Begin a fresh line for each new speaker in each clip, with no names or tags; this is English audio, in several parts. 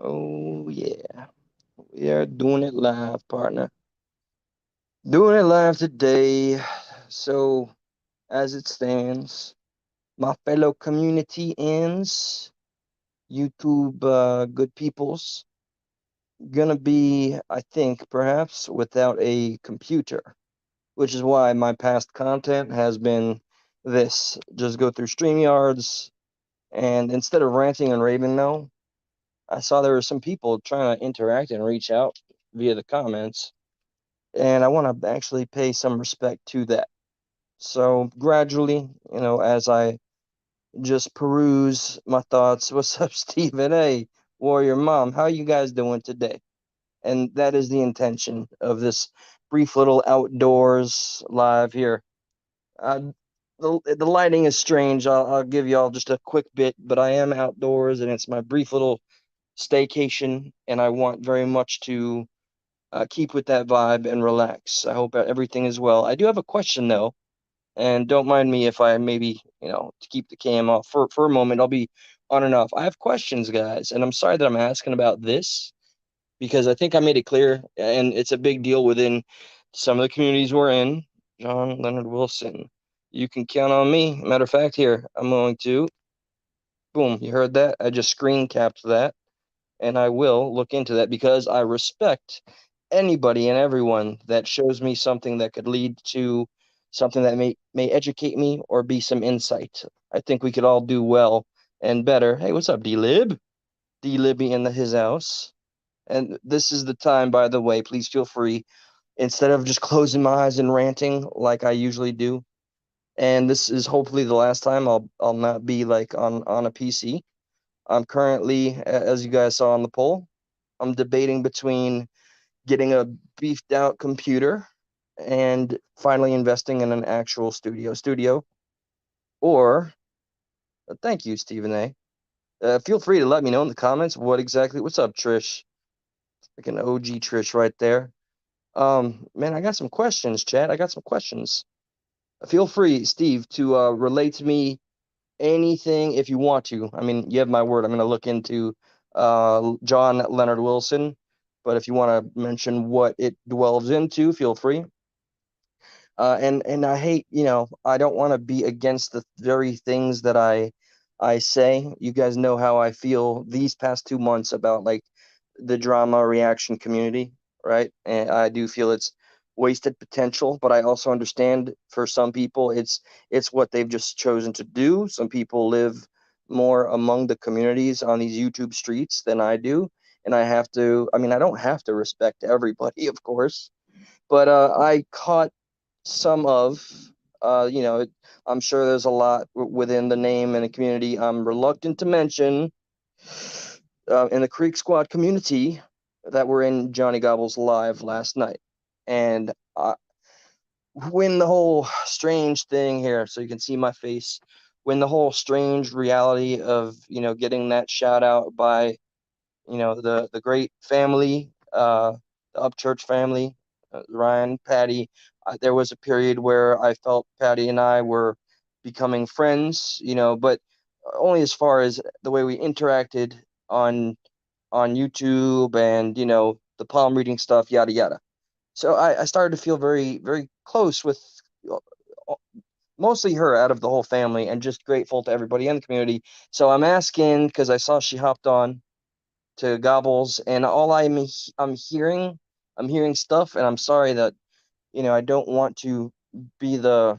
Oh, yeah. We are doing it live, partner. Doing it live today. So, as it stands, my fellow community ends, YouTube good peoples, gonna be, I think, perhaps without a computer, which is why my past content has been this. Just go through StreamYards, and instead of ranting and raving, though, I saw there were some people trying to interact and reach out via the comments. And I want to actually pay some respect to that. So gradually, as I just peruse my thoughts, what's up, Stephen? Hey, Warrior Mom, how you guys doing today? And that is the intention of this brief little outdoors live here. Uh, the lighting is strange. I'll give y'all just a quick bit, but I am outdoors and it's my brief little staycation, and I want very much to keep with that vibe and relax. I hope everything is well. I do have a question though, and don't mind me if I maybe, to keep the cam off for a moment. I'll be on and off. I have questions, guys, and I'm sorry that I'm asking about this because I think I made it clear, and it's a big deal within some of the communities we're in. John Leonard Wilson, you can count on me. Matter of fact, here I'm going to boom. You heard that? I just screen capped that, and I will look into that because I respect anybody and everyone that shows me something that could lead to something that may educate me or be some insight. I think we could all do well and better. Hey, what's up, D-Lib? D-Libby in his house. And this is the time, by the way, please feel free, instead of just closing my eyes and ranting like I usually do. And this is hopefully the last time I'll not be like on a PC. I'm currently, as you guys saw on the poll, I'm debating between getting a beefed out computer and finally investing in an actual studio, or thank you, Stephen A. Feel free to let me know in the comments what's up, Trish? Like an OG Trish right there. Man, I got some questions, Chad. I got some questions. Feel free, Steve, to relate to me anything if you want to. I mean, you have my word. I'm going to look into John Leonard Wilson, but if you want to mention what it delves into, feel free. And I hate, I don't want to be against the very things that I say. You guys know how I feel these past 2 months about like the drama reaction community, right? And I do feel it's wasted potential, but I also understand for some people it's what they've just chosen to do. Some people live more among the communities on these YouTube streets than I do, and I mean, I don't have to respect everybody, of course, but I caught some of, you know, I'm sure there's a lot within the name and the community I'm reluctant to mention in the Creek Squad community that were in Johnny Gobble's live last night. And when the whole strange thing here, so you can see my face, when the whole strange reality of, getting that shout out by, the great family, the Upchurch family, Ryan, Patty. There was a period where I felt Patty and I were becoming friends, but only as far as the way we interacted on on YouTube and the palm reading stuff, yada yada. So I started to feel very very close with uh, mostly her out of the whole family, and just grateful to everybody in the community. So I'm asking because I saw she hopped on to Gobbles, and all I'm hearing, I'm hearing stuff, and I'm sorry that I don't want to be a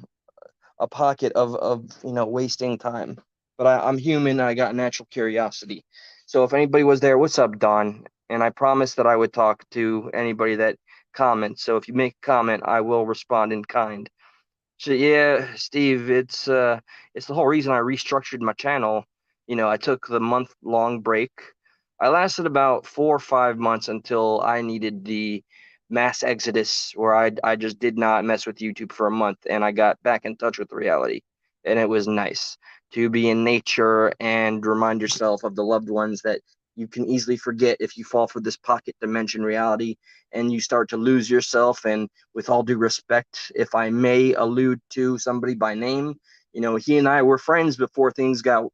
pocket of wasting time, but I'm human. And I got natural curiosity. So if anybody was there, what's up, Don? And I promised that I would talk to anybody that comments. So if you make a comment, I will respond in kind. So yeah, Steve, it's the whole reason I restructured my channel. I took the month-long break. I lasted about 4 or 5 months until I needed the mass exodus where I just did not mess with YouTube for a month, and I got back in touch with reality. And it was nice to be in nature and remind yourself of the loved ones that you can easily forget if you fall for this pocket dimension reality and you start to lose yourself. And with all due respect, if I may allude to somebody by name, he and I were friends before things got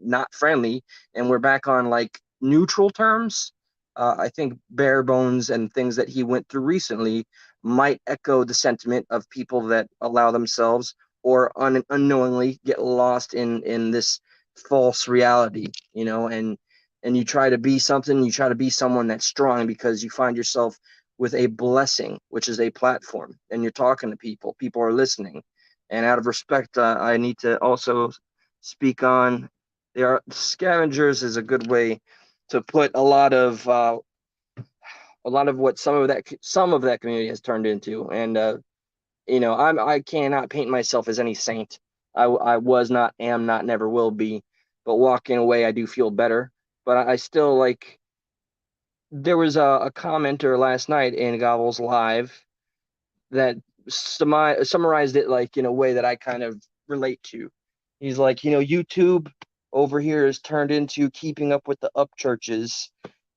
not friendly, and we're back on like neutral terms, I think bare bones and things that he went through recently might echo the sentiment of people that allow themselves or unknowingly get lost in this false reality, and you try to be something, you try to be someone that's strong because you find yourself with a blessing, which is a platform, and you're talking to people, people are listening. And out of respect, I need to also speak on there are scavengers is a good way to put a lot of what some of that community has turned into. And I cannot paint myself as any saint. I was not, am not, never will be. But walking away, I do feel better. But I still like. There was a commenter last night in Gobble's live that summarized it like in a way that I kind of relate to. He's like, YouTube over here is turned into keeping up with the up churches,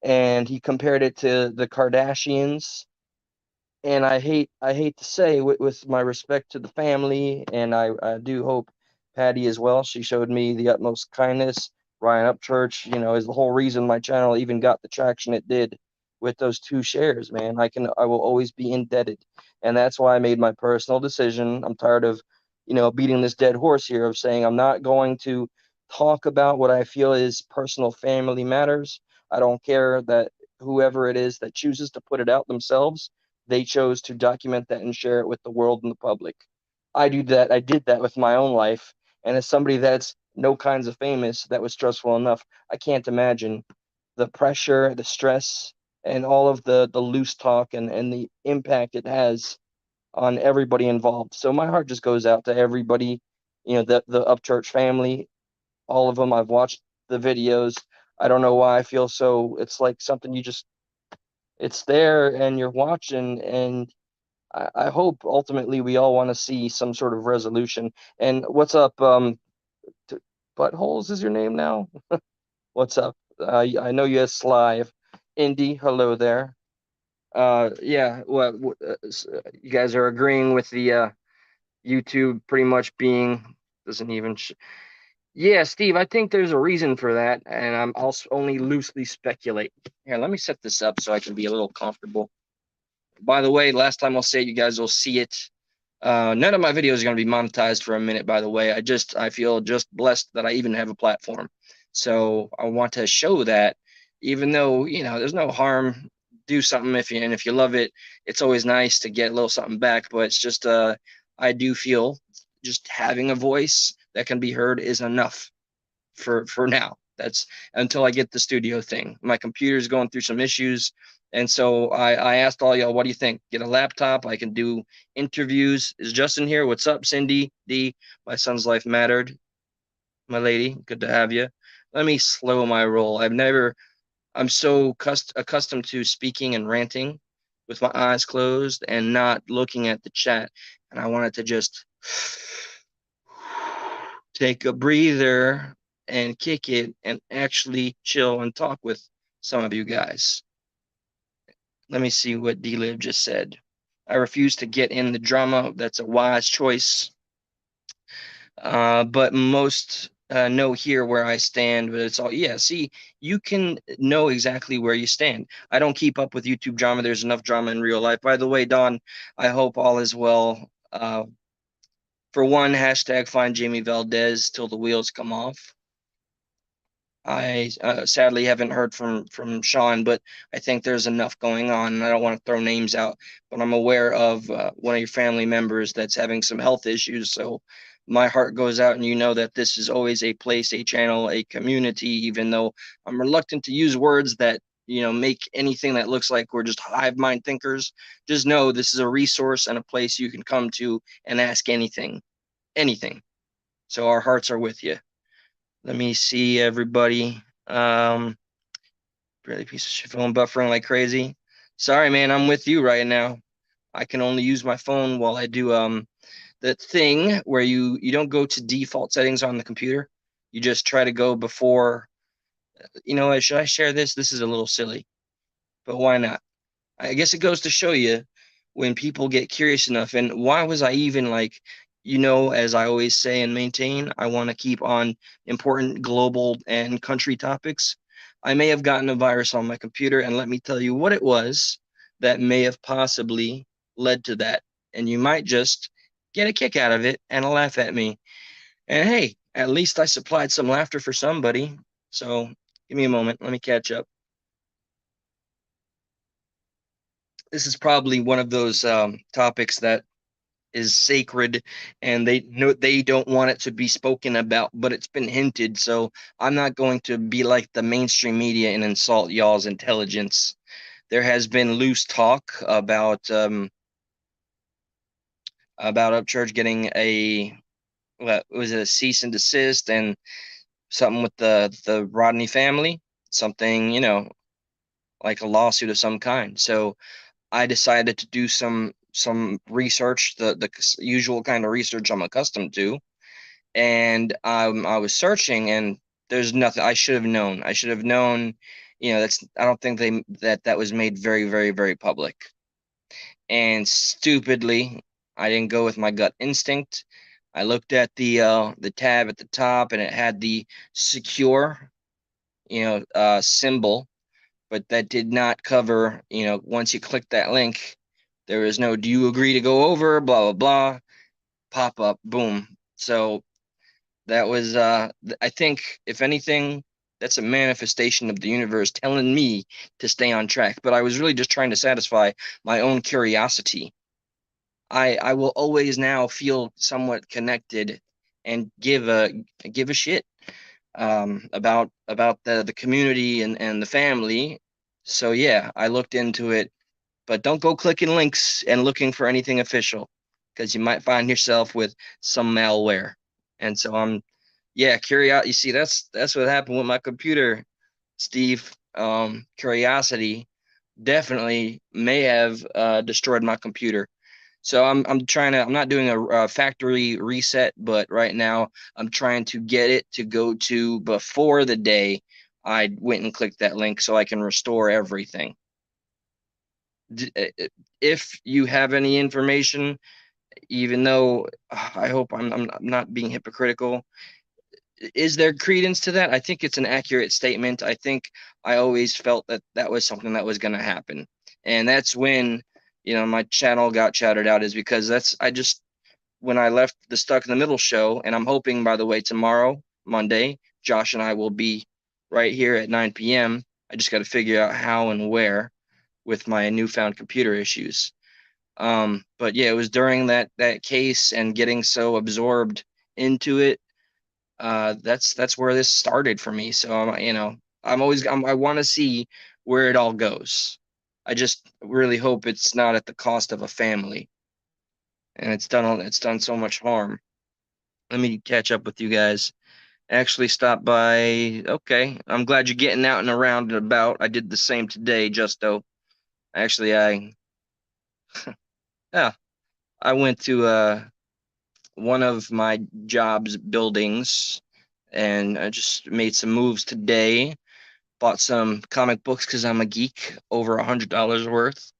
and he compared it to the Kardashians. And I hate to say, with my respect to the family, and I do hope Patty as well. She showed me the utmost kindness. Ryan Upchurch, is the whole reason my channel even got the traction it did with those two shares, man. I will always be indebted. And that's why I made my personal decision. I'm tired of, beating this dead horse here of saying I'm not going to talk about what I feel is personal family matters. I don't care that whoever it is that chooses to put it out themselves, they chose to document that and share it with the world and the public. I do that. I did that with my own life. And as somebody that's no kinds of famous, that was stressful enough. I can't imagine the pressure, the stress, and all of the loose talk and the impact it has on everybody involved. So my heart just goes out to everybody, the Upchurch family, all of them. I've watched the videos. I don't know why I feel so. It's like something it's there and you're watching, and I hope ultimately we all want to see some sort of resolution. And what's up? Buttholes is your name now? What's up? I know you as Sly. Indy, hello there. Yeah, well, you guys are agreeing with the YouTube pretty much being doesn't even. Yeah, Steve, I think there's a reason for that, and I'll only loosely speculate. Here, let me set this up so I can be a little comfortable. By the way, last time I'll say it, you guys will see it. None of my videos are going to be monetized for a minute, by the way. I feel just blessed that I even have a platform. So I want to show that even though, there's no harm, do something if you love it. It's always nice to get a little something back, but it's just, I do feel just having a voice that can be heard is enough for now. That's until I get the studio thing. My computer's going through some issues. And so I asked all y'all, what do you think? Get a laptop. I can do interviews. Is Justin here? What's up, Cindy D? My son's life mattered. My lady, good to have you. Let me slow my roll. I'm so accustomed to speaking and ranting with my eyes closed and not looking at the chat. And I wanted to just take a breather and kick it and actually chill and talk with some of you guys. Let me see what D-Lib just said. I refuse to get in the drama. That's a wise choice. But most know here where I stand, but it's all, yeah, see, you can know exactly where you stand. I don't keep up with YouTube drama. There's enough drama in real life. By the way, Don, I hope all is well. For one, hashtag find Jamie Valdez till the wheels come off. I sadly haven't heard from Sean, but I think there's enough going on. I don't want to throw names out, but I'm aware of one of your family members that's having some health issues. So my heart goes out, and you know that this is always a place, a channel, a community. Even though I'm reluctant to use words that make anything that looks like we're just hive mind thinkers, just know this is a resource and a place you can come to and ask anything, anything. So our hearts are with you. Let me see everybody. Really piece of shit phone buffering like crazy. Sorry, man, I'm with you right now. I can only use my phone while I do the thing where you don't go to default settings on the computer. You just try to go before. Should I share this? This is a little silly, but why not? I guess it goes to show you when people get curious enough. And why was I even like, as I always say and maintain, I want to keep on important global and country topics. I may have gotten a virus on my computer, and let me tell you what it was that may have possibly led to that. And you might just get a kick out of it and laugh at me. And hey, at least I supplied some laughter for somebody. So give me a moment. Let me catch up. This is probably one of those topics that is sacred and they know they don't want it to be spoken about, but it's been hinted. So I'm not going to be like the mainstream media and insult y'all's intelligence. There has been loose talk about Upchurch getting a what was it, a cease and desist and something with the Rodney family, something, like a lawsuit of some kind. So I decided to do some research, the usual kind of research I'm accustomed to, and I was searching, and there's nothing. I should have known. I should have known. That's. I don't think that was made very, very, very public. And stupidly, I didn't go with my gut instinct. I looked at the tab at the top, and it had the secure, symbol, but that did not cover, once you click that link, there is no, do you agree to go over, blah, blah, blah, pop up, boom. So that was, I think, if anything, that's a manifestation of the universe telling me to stay on track. But I was really just trying to satisfy my own curiosity. I will always now feel somewhat connected and give a shit about the community and the family. So yeah, I looked into it, but don't go clicking links and looking for anything official because you might find yourself with some malware. And so yeah, curiosity. You see, that's what happened with my computer, Steve. Curiosity definitely may have destroyed my computer. So I'm not doing a factory reset, but right now I'm trying to get it to go to before the day I went and clicked that link so I can restore everything. If you have any information, even though I hope I'm not being hypocritical, is there credence to that? I think it's an accurate statement. I think I always felt that that was something that was going to happen. And that's when, my channel got chattered out, is because when I left the Stuck in the Middle show, and I'm hoping, by the way, tomorrow, Monday, Josh and I will be right here at 9 p.m. I just got to figure out how and where with my newfound computer issues. But yeah, it was during that case and getting so absorbed into it. That's where this started for me. So I want to see where it all goes. I just really hope it's not at the cost of a family, and it's done so much harm. Let me catch up with you guys. Actually stopped by. Okay, I'm glad you're getting out and around and about. I did the same today, Justo. Actually, yeah, I went to one of my job's buildings and I just made some moves today. Bought some comic books because I'm a geek, over $100 worth,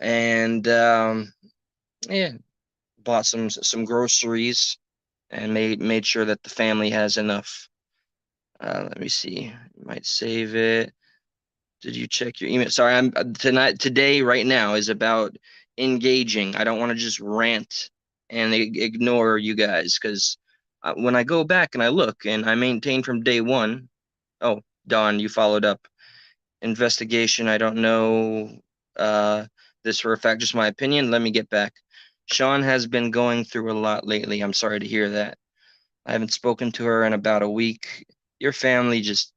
and yeah, bought some groceries and made sure that the family has enough. Let me see. Might save it. Did you check your email? Sorry, I'm today right now is about engaging. I don't want to just rant and ignore you guys because when I go back and I look and I maintain from day one. Oh, Don, you followed up. Investigation. I don't know this for a fact, just my opinion. Let me get back. Sean has been going through a lot lately. I'm sorry to hear that. I haven't spoken to her in about a week. Your family just,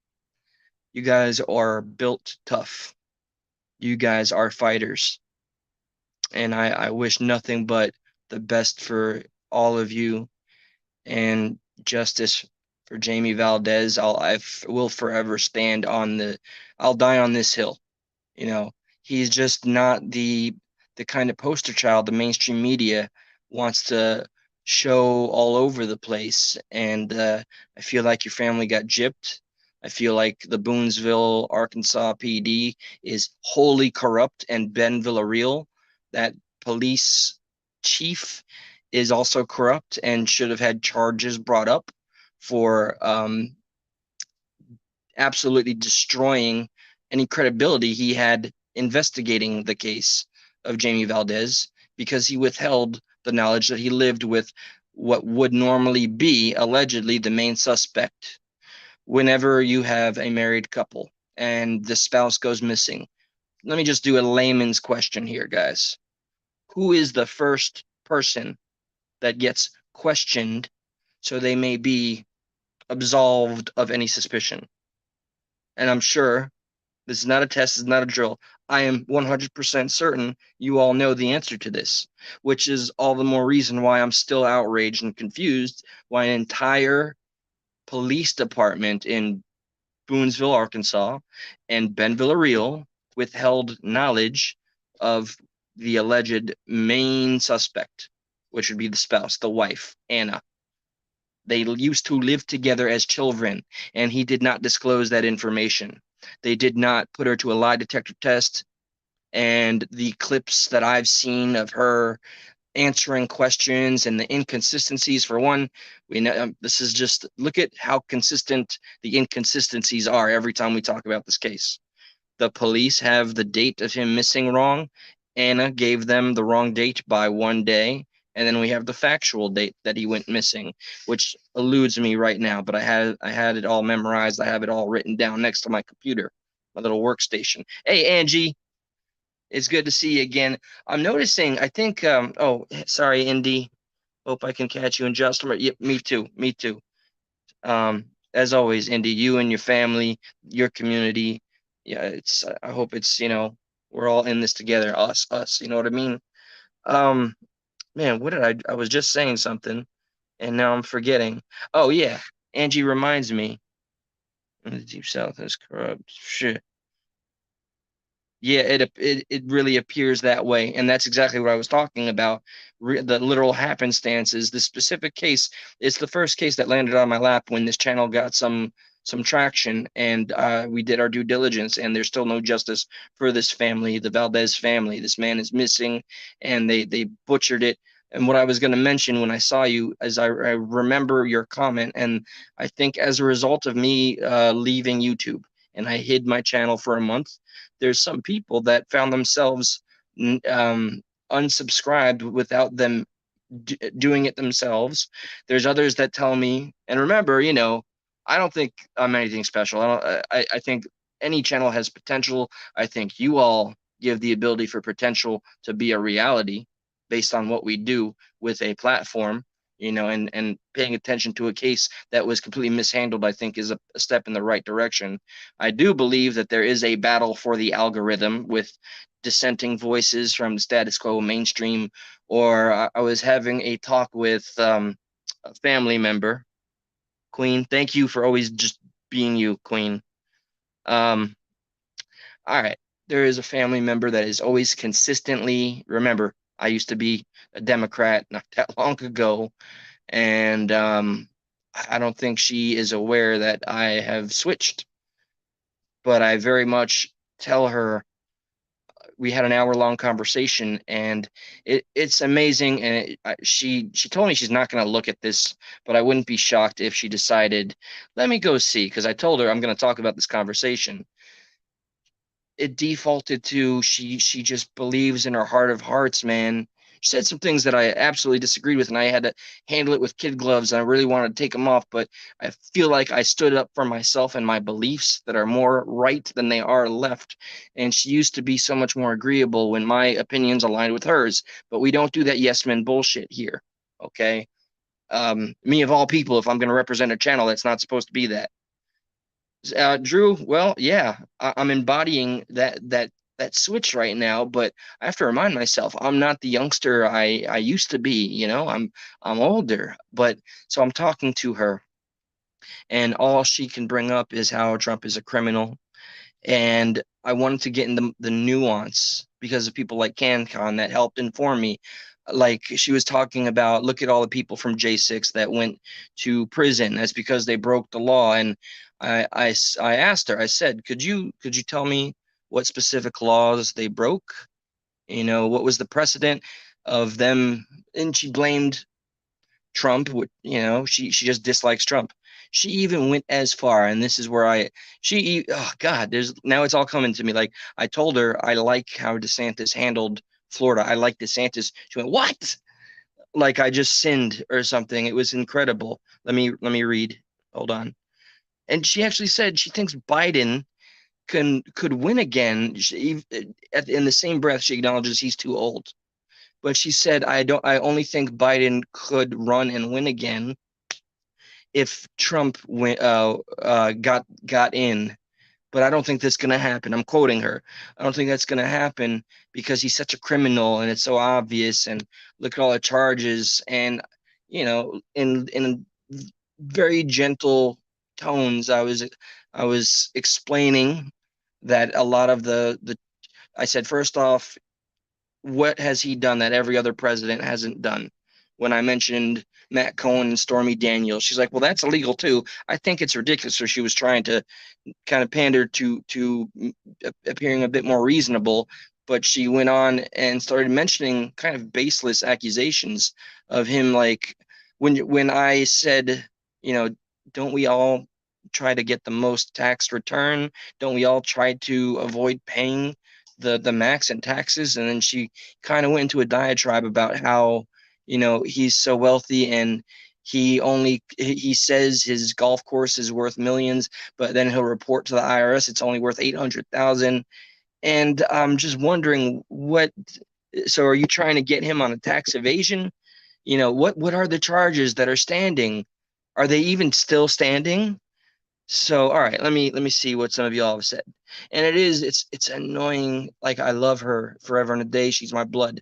you guys are built tough. You guys are fighters. And I wish nothing but the best for all of you and justice for Jamie Valdez. Will forever stand on I'll die on this hill. You know, he's just not the kind of poster child the mainstream media wants to show all over the place. And I feel like your family got gypped. I feel like the Boonesville, Arkansas PD is wholly corrupt, and Ben Villarreal, that police chief, is also corrupt and should have had charges brought up for absolutely destroying any credibility he had investigating the case of Jamie Valdez because he withheld the knowledge that he lived with what would normally be allegedly the main suspect. Whenever you have a married couple and the spouse goes missing, let me just do a layman's question here, guys. Who is the first person that gets questioned so they may be absolved of any suspicion? And I'm sure this is not a test, this is not a drill. I am 100% certain you all know the answer to this, which is all the more reason why I'm still outraged and confused why an entire police department in Boonesville, Arkansas, and Ben Villarreal withheld knowledge of the alleged main suspect, which would be the spouse, the wife, Anna. They used to live together as children, and he did not disclose that information. They did not put her to a lie detector test, and the clips that I've seen of her answering questions and the inconsistencies, for one, we know this is just look at how consistent the inconsistencies are every time we talk about this case. The police have the date of him missing wrong. Anna gave them the wrong date by 1 day. And then we have the factual date that he went missing, which eludes me right now. But I had it all memorized. I have it all written down next to my computer, my little workstation. Hey Angie, it's good to see you again. I'm noticing. I think. Oh, sorry, Indy. Hope I can catch you in just a minute. Yep, me too. Me too. As always, Indy, you and your family, your community. Yeah, it's. I hope it's. We're all in this together. Us. You know what I mean? Um, man, what did I? I was just saying something, and now I'm forgetting. Oh yeah, Angie reminds me. The Deep South is corrupt. Shit. Yeah, it really appears that way, and that's exactly what I was talking about. The literal happenstances. The specific case, it's the first case that landed on my lap when this channel got some traction, and we did our due diligence, and there's still no justice for this family, the Valdez family. This man is missing, and they butchered it. And what I was going to mention when I saw you is I remember your comment, and I think as a result of me leaving YouTube, and I hid my channel for a month, there's some people that found themselves um, unsubscribed without them doing it themselves. There's others that tell me, and remember, I don't think I'm anything special. I think any channel has potential. I think you all give the ability for potential to be a reality based on what we do with a platform. And paying attention to a case that was completely mishandled, I think, is a step in the right direction. I do believe that there is a battle for the algorithm with dissenting voices from the status quo mainstream. Or I was having a talk with a family member, Queen. Thank you for always just being you, Queen. Um, all right. There is a family member that is always consistently, remember, I used to be a Democrat not that long ago, and I don't think she is aware that I have switched, but I very much tell her we had an hour-long conversation, and it's amazing. And she told me she's not going to look at this, but I wouldn't be shocked if she decided, let me go see, because I told her I'm going to talk about this conversation. It defaulted to she just believes in her heart of hearts, man. She said some things that I absolutely disagreed with, and I had to handle it with kid gloves, and I really wanted to take them off, but I feel like I stood up for myself and my beliefs that are more right than they are left. And she used to be so much more agreeable when my opinions aligned with hers, but we don't do that yes men bullshit here. Okay. Me of all people, if I'm going to represent a channel that's not supposed to be that. Drew, well, yeah, I'm embodying that switch right now, but I have to remind myself I'm not the youngster I used to be. I'm older, but so I'm talking to her, and all she can bring up is how Trump is a criminal, and I wanted to get in the nuance because of people like CanCon that helped inform me. Like she was talking about, look at all the people from J6 that went to prison. That's because they broke the law. And I asked her, I said, could you tell me what specific laws they broke? What was the precedent of them? And she blamed Trump. She just dislikes Trump. She even went as far, and this is where oh God, there's now it's all coming to me. Like I told her, I like how DeSantis handled Florida. I like DeSantis. She went, what? Like I just sinned or something. It was incredible. Let me read. Hold on. And she actually said she thinks Biden could win again. In the same breath, she acknowledges he's too old. But she said, I only think Biden could run and win again if Trump got in. But I don't think that's going to happen. I'm quoting her. I don't think that's going to happen because he's such a criminal and it's so obvious. And look at all the charges. And in very gentle tones, I was explaining that a lot of the I said, first off, what has he done that every other president hasn't done? When I mentioned Matt Cohen and Stormy Daniels, she's like, well, that's illegal too. I think it's ridiculous. So she was trying to kind of pandered to appearing a bit more reasonable, but she went on and started mentioning kind of baseless accusations of him, like when I said, you know, don't we all try to get the most tax return? Don't we all try to avoid paying the max in taxes? And then she kind of went into a diatribe about how, he's so wealthy and he says his golf course is worth millions, but then he'll report to the IRS it's only worth 800,000. And I'm just wondering so are you trying to get him on a tax evasion? What are the charges that are standing? Are they even still standing? So, all right, let me see what some of y'all have said. And it's annoying. Like I love her forever and a day. She's my blood.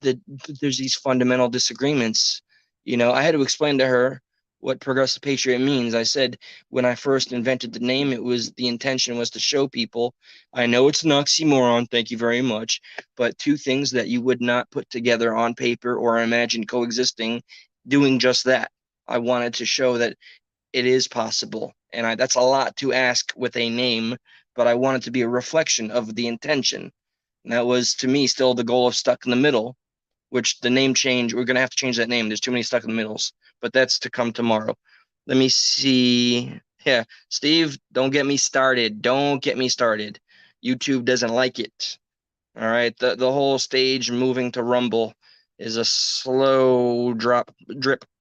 That there's these fundamental disagreements. I had to explain to her what progressive patriot means. I said when I first invented the name, the intention was to show people. I know it's an oxymoron, thank you very much, but two things that you would not put together on paper or imagine coexisting, doing just that. I wanted to show that it is possible, and that's a lot to ask with a name, but I wanted to be a reflection of the intention. And that was to me still the goal of Stuck in the Middle, which the name change, we're going to have to change that name. There's too many stuck in the middles, but that's to come tomorrow. Let me see. Yeah, Steve, don't get me started. Don't get me started. YouTube doesn't like it. All right. The whole stage moving to Rumble is a slow drip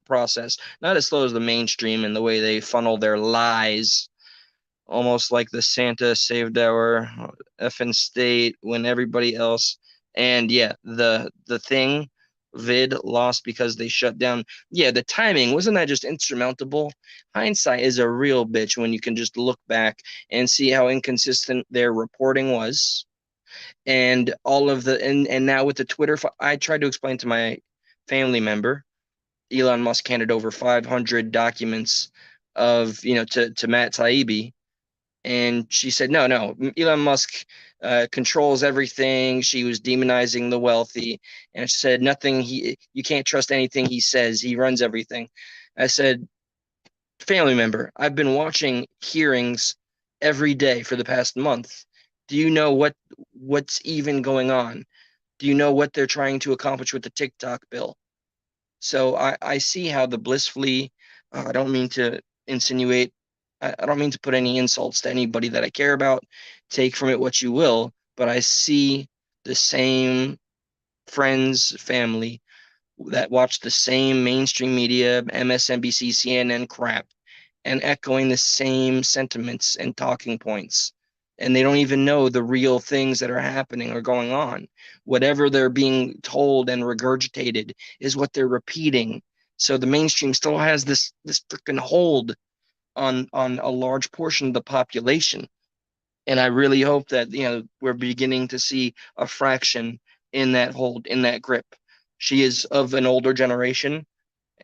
process. Not as slow as the mainstream in the way they funnel their lies, almost like the Santa saved our effing state when everybody else. And yeah, the thing vid lost because they shut down. Yeah, the timing wasn't that just insurmountable. Hindsight is a real bitch when you can just look back and see how inconsistent their reporting was, and all of and now with the Twitter. I tried to explain to my family member. Elon Musk handed over 500 documents of to Matt Taibbi, and she said, no, no, Elon Musk controls everything. She was demonizing the wealthy, and she said nothing. You can't trust anything he says. He runs everything. I said, family member, I've been watching hearings every day for the past month. Do you know what's even going on? Do you know what they're trying to accomplish with the TikTok bill? So I see how the blissfully, I don't mean to insinuate, I don't mean to put any insults to anybody that I care about. Take from it what you will, but I see the same friends, family that watch the same mainstream media, MSNBC, CNN crap, and echoing the same sentiments and talking points. And they don't even know the real things that are happening or going on. Whatever they're being told and regurgitated is what they're repeating. So the mainstream still has this freaking hold on a large portion of the population. And I really hope that we're beginning to see a fraction in that hold, in that grip. She is of an older generation,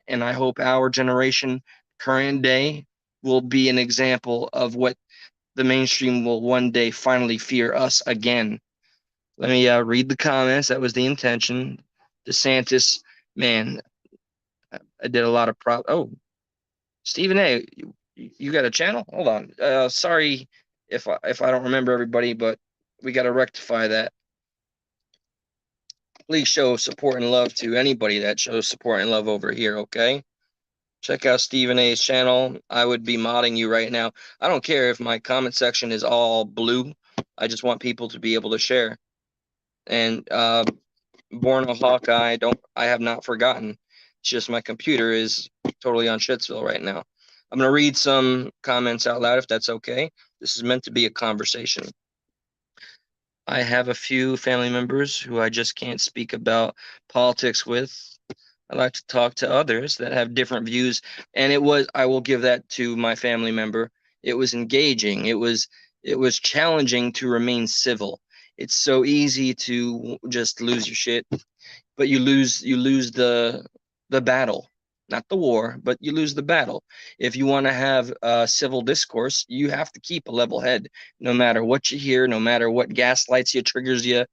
and I hope our generation, current day, will be an example of what the mainstream will one day finally fear us again. Let me read the comments. That was the intention. DeSantis, man, I did a lot of Oh, Stephen A, you got a channel? Hold on. Sorry if I don't remember everybody, but we got to rectify that. Please show support and love to anybody that shows support and love over here, okay? Check out Stephen A's channel. I would be modding you right now. I don't care if my comment section is all blue. I just want people to be able to share. And Born a Hawkeye, don't I have not forgotten. It's just my computer is totally on Shitsville right now. I'm gonna read some comments out loud if that's okay. This is meant to be a conversation. I have a few family members who I just can't speak about politics with. I like to talk to others that have different views, and I will give that to my family member. It was engaging. It was challenging to remain civil. It's so easy to just lose your shit, but you lose the battle, not the war, but you lose the battle. If you want to have civil discourse, you have to keep a level head, no matter what you hear, no matter what gaslights you, triggers you,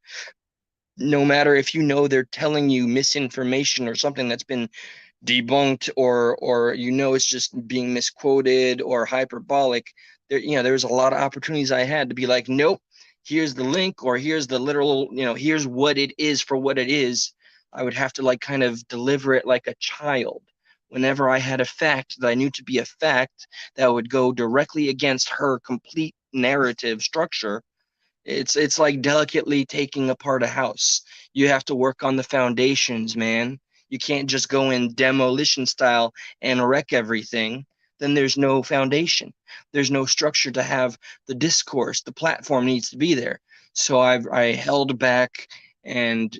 no matter if you know they're telling you misinformation or something that's been debunked, or it's just being misquoted or hyperbolic. There's a lot of opportunities I had to be like, nope, here's the link, or here's the literal, here's what it is for what it is. I would have to like kind of deliver it like a child whenever I had a fact that I knew to be a fact that would go directly against her complete narrative structure. It's like delicately taking apart a house. You have to work on the foundations, man. You can't just go in demolition style and wreck everything. Then there's no foundation. There's no structure to have the discourse. The platform needs to be there. So I held back, and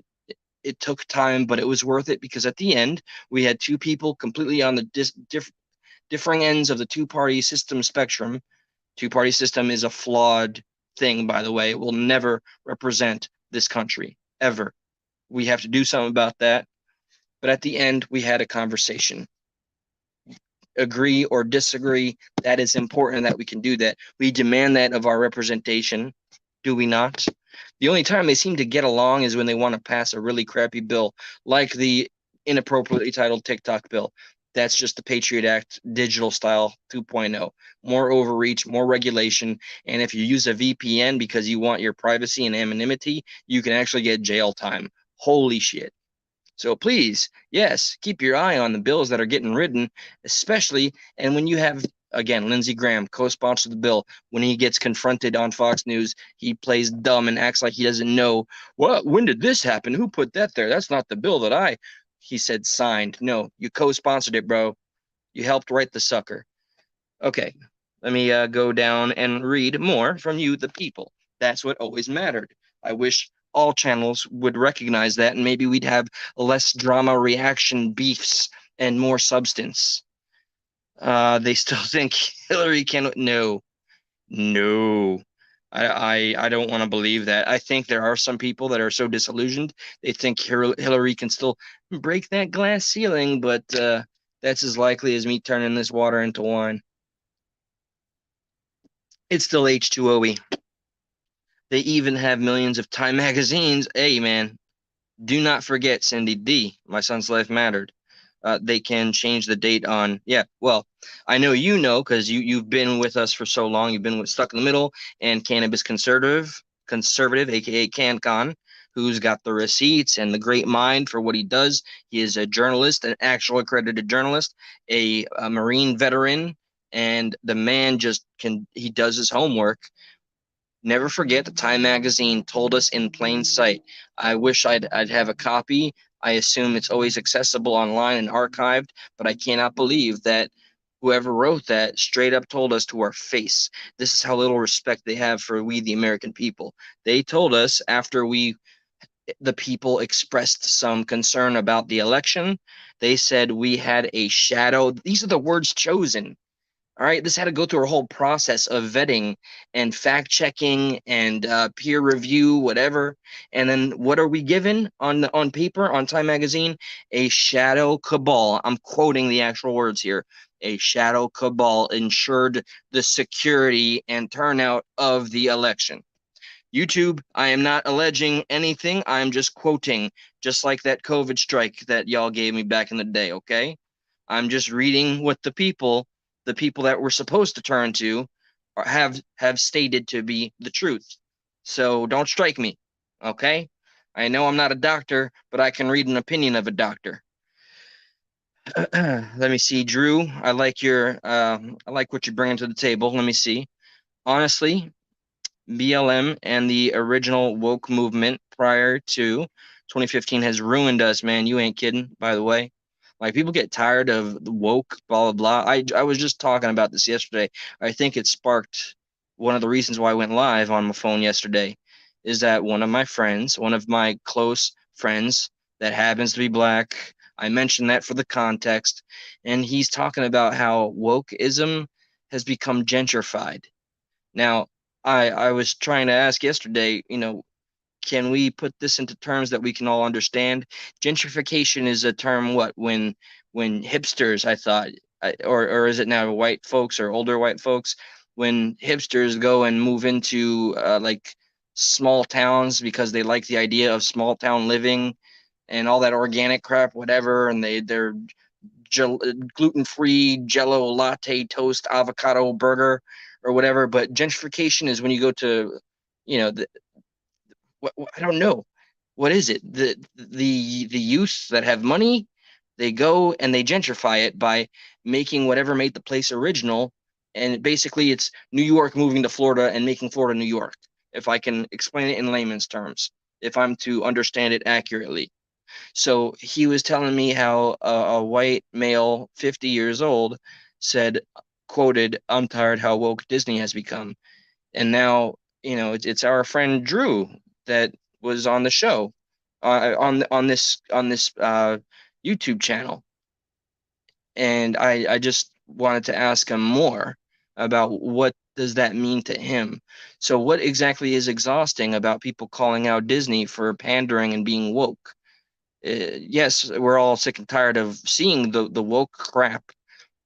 it took time, but it was worth it because at the end we had two people completely on the differing ends of the two-party system spectrum. Two-party system is a flawed thing, by the way. It will never represent this country, ever. We have to do something about that. But at the end, we had a conversation. Agree or disagree, that is important that we can do that. We demand that of our representation, do we not? The only time they seem to get along is when they want to pass a really crappy bill, like the inappropriately titled TikTok bill. That's just the Patriot Act digital style 2.0. More overreach, more regulation. And if you use a VPN because you want your privacy and anonymity, you can actually get jail time. Holy shit. So please, yes, keep your eye on the bills that are getting written, especially, and when you have, again, Lindsey Graham co-sponsored the bill. When he gets confronted on Fox News, he plays dumb and acts like he doesn't know. What? When did this happen? Who put that there? That's not the bill that I. He said signed. No, you co-sponsored it, bro. You helped write the sucker. Okay, let me go down and read more from you, the people. That's what always mattered. I wish all channels would recognize that, and maybe we'd have less drama, reaction, beefs, and more substance. They still think Hillary can. No, no. I don't want to believe that. I think there are some people that are so disillusioned they think Hillary can still break that glass ceiling, but that's as likely as me turning this water into wine. It's still H2OE. They even have millions of Time magazines. Hey, man, do not forget Cindy D. My son's life mattered. They can change the date on. Yeah, well, I know you know because you've been with us for so long. You've been with Stuck in the Middle and Cannabis Conservative, aka CanCon, who's got the receipts and the great mind for what he does. He is a journalist, an actual accredited journalist, a Marine veteran, and the man just can. He does his homework. Never forget that Time Magazine told us in plain sight. I wish I'd have a copy. I assume it's always accessible online and archived, but I cannot believe that whoever wrote that straight up told us to our face. This is how little respect they have for we, the American people. They told us after the people expressed some concern about the election, they said we had a shadow. These are the words chosen. All right, this had to go through a whole process of vetting and fact checking and peer review, whatever. And then what are we given on paper on Time Magazine? A shadow cabal. I'm quoting the actual words here. A shadow cabal ensured the security and turnout of the election. YouTube, I am not alleging anything. I'm just quoting, just like that COVID strike that y'all gave me back in the day, okay? I'm just reading what the people that we're supposed to turn to, have stated to be the truth. So don't strike me, okay? I know I'm not a doctor, but I can read an opinion of a doctor. Let me see, Drew. I like what you're bringing to the table. Let me see. Honestly, BLM and the original woke movement prior to 2015 has ruined us, man. You ain't kidding, by the way. Like people get tired of the woke, blah blah blah. I was just talking about this yesterday. I think it sparked one of the reasons why I went live on my phone yesterday is that one of my friends, one of my close friends that happens to be black, I mentioned that for the context, and he's talking about how wokeism has become gentrified. Now, I was trying to ask yesterday, can we put this into terms that we can all understand? Gentrification is a term what when hipsters, I thought, or is it now white folks or older white folks, when hipsters go and move into like small towns because they like the idea of small town living and all that organic crap, whatever, and they're gluten-free Jello latte toast avocado burger or whatever. But gentrification is when you go to, the I don't know. What is it? The youth that have money, they go and they gentrify it by making whatever made the place original. And basically it's New York moving to Florida and making Florida New York, if I can explain it in layman's terms, if I'm to understand it accurately. So he was telling me how a white male, 50 years old, said, quoted, "I'm tired how woke Disney has become." And now, it's our friend Drew that was on the show, on this YouTube channel, and I just wanted to ask him more about what does that mean to him. So, what exactly is exhausting about people calling out Disney for pandering and being woke? Yes, we're all sick and tired of seeing the woke crap.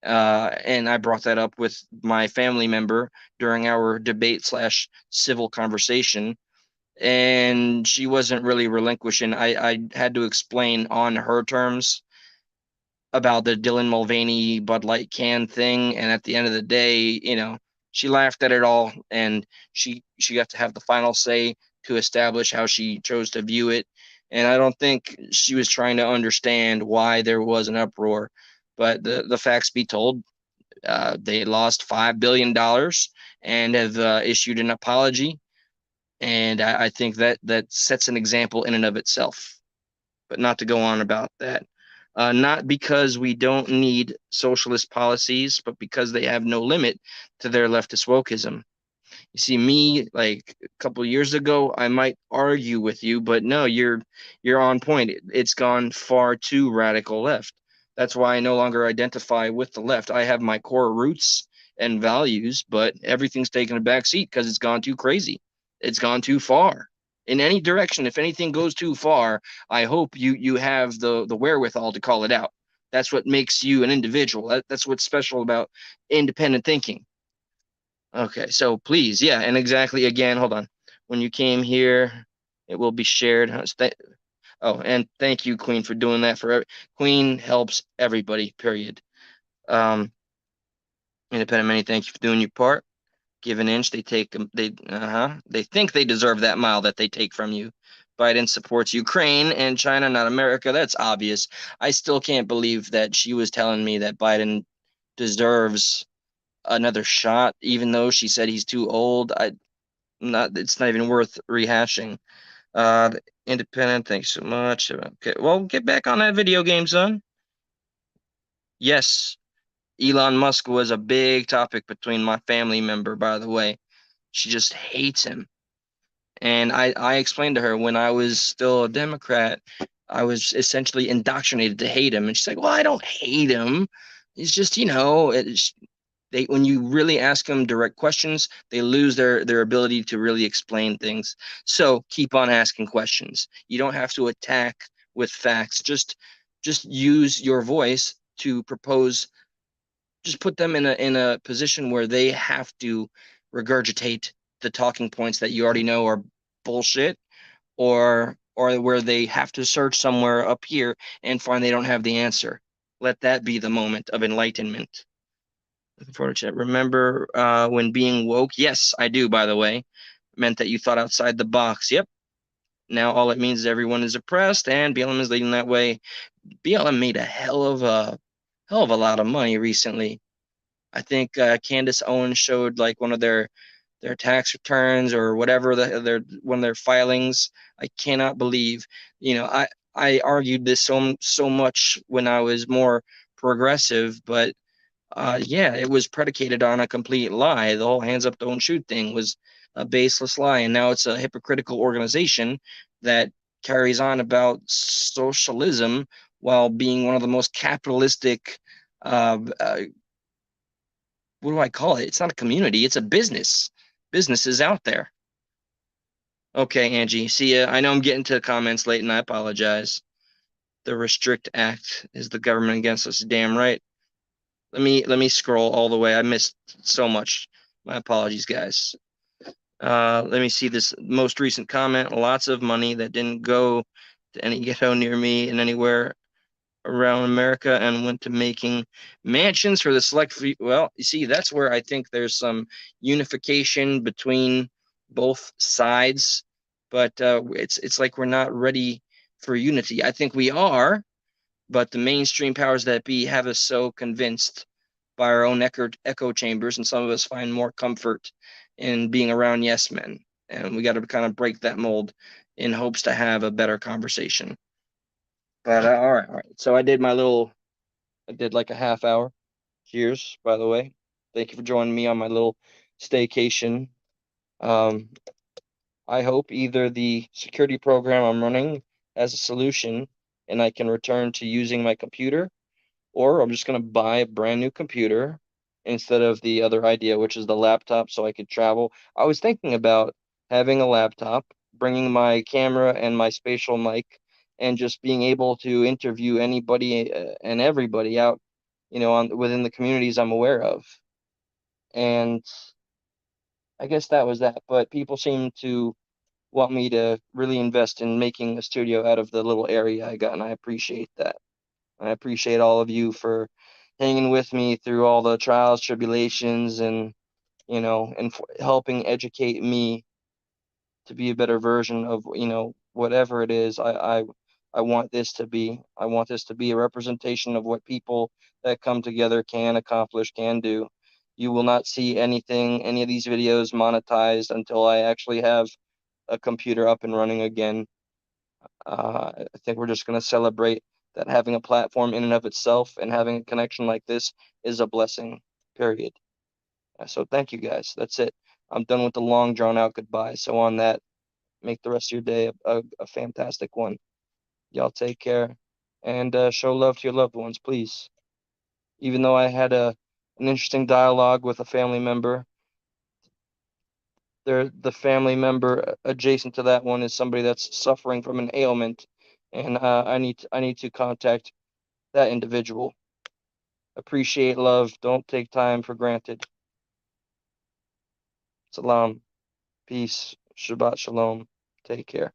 And I brought that up with my family member during our debate slash civil conversation, and she wasn't really relinquishing. I had to explain on her terms about the Dylan Mulvaney Bud Light can thing, and at the end of the day, she laughed at it all, and she got to have the final say to establish how she chose to view it. And I don't think she was trying to understand why there was an uproar, but the facts be told, they lost $5 billion and have issued an apology, and I think that sets an example in and of itself. But not to go on about that. Not because we don't need socialist policies, but because they have no limit to their leftist wokeism. You see, me like a couple of years ago, I might argue with you, but no, you're on point. It's gone far too radical left. That's why I no longer identify with the left. I have my core roots and values, but everything's taken a back seat because it's gone too crazy. It's gone too far. In any direction, if anything goes too far, I hope you have the wherewithal to call it out. That's what makes you an individual. That's what's special about independent thinking. Okay, so please, yeah, and exactly again, hold on. When you came here, it will be shared. Oh, and thank you, Queen, for doing that for Queen helps everybody, period. Um, Independent Many, thank you for doing your part. Give an inch, they take they think they deserve that mile that they take from you. Biden supports Ukraine and China, not America. That's obvious. I still can't believe that she was telling me that Biden deserves another shot, even though she said he's too old. It's not even worth rehashing. Uh, Independent, thanks so much. Okay, well, get back on that video game, son. Yes, Elon Musk was a big topic between my family member, by the way. She just hates him. And I explained to her when I was still a Democrat, I was essentially indoctrinated to hate him. And she's like, well, I don't hate him. It's just, they when you really ask them direct questions, they lose their ability to really explain things. So keep on asking questions. You don't have to attack with facts. Just use your voice to propose. Just put them in a position where they have to regurgitate the talking points that you already know are bullshit, or where they have to search somewhere up here and find they don't have the answer. Let that be the moment of enlightenment. Looking forward to it. Remember when being woke? Yes, I do, by the way. Meant that you thought outside the box. Yep. Now all it means is everyone is oppressed, and BLM is leading that way. BLM made a hell of a hell of a lot of money recently. I think Candace Owens showed like one of their tax returns or whatever their one of their filings. I cannot believe, I argued this so much when I was more progressive, but yeah, it was predicated on a complete lie. The whole hands up, don't shoot thing was a baseless lie, and now it's a hypocritical organization that carries on about socialism while being one of the most capitalistic. What do I call it? It's not a community; it's a business. Businesses out there. Okay, Angie. See ya. I know I'm getting to comments late, and I apologize. The Restrict Act is the government against us. Damn right. Let me scroll all the way. I missed so much. My apologies, guys. Let me see this most recent comment. Lots of money that didn't go to any ghetto near me and anywhere around America and went to making mansions for the select few. Well, you see, that's where I think there's some unification between both sides, but it's like we're not ready for unity. I think we are, but the mainstream powers that be have us so convinced by our own echo chambers, and some of us find more comfort in being around yes men. And we got to kind of break that mold in hopes to have a better conversation. But all right. So I did like a half hour. Cheers, by the way. Thank you for joining me on my little staycation. Um, I hope either the security program I'm running has a solution and I can return to using my computer, or I'm just going to buy a brand new computer instead of the other idea, which is the laptop, so I could travel. I was thinking about having a laptop, bringing my camera and my spatial mic, and just being able to interview anybody and everybody out, on within the communities I'm aware of. And I guess that was that. But people seem to want me to really invest in making a studio out of the little area I got, and I appreciate that. I appreciate all of you for hanging with me through all the trials, tribulations, and helping educate me to be a better version of whatever it is I want this to be. I want this to be a representation of what people that come together can accomplish, can do. You will not see any of these videos monetized until I actually have a computer up and running again. I think we're just going to celebrate that having a platform in and of itself and having a connection like this is a blessing, period. So thank you guys. That's it. I'm done with the long drawn out goodbye. So on that, make the rest of your day a fantastic one. Y'all take care and show love to your loved ones, please. Even though I had an interesting dialogue with a family member, the family member adjacent to that one is somebody that's suffering from an ailment, and I need to contact that individual. Appreciate love. Don't take time for granted. Salam. Peace. Shabbat shalom. Take care.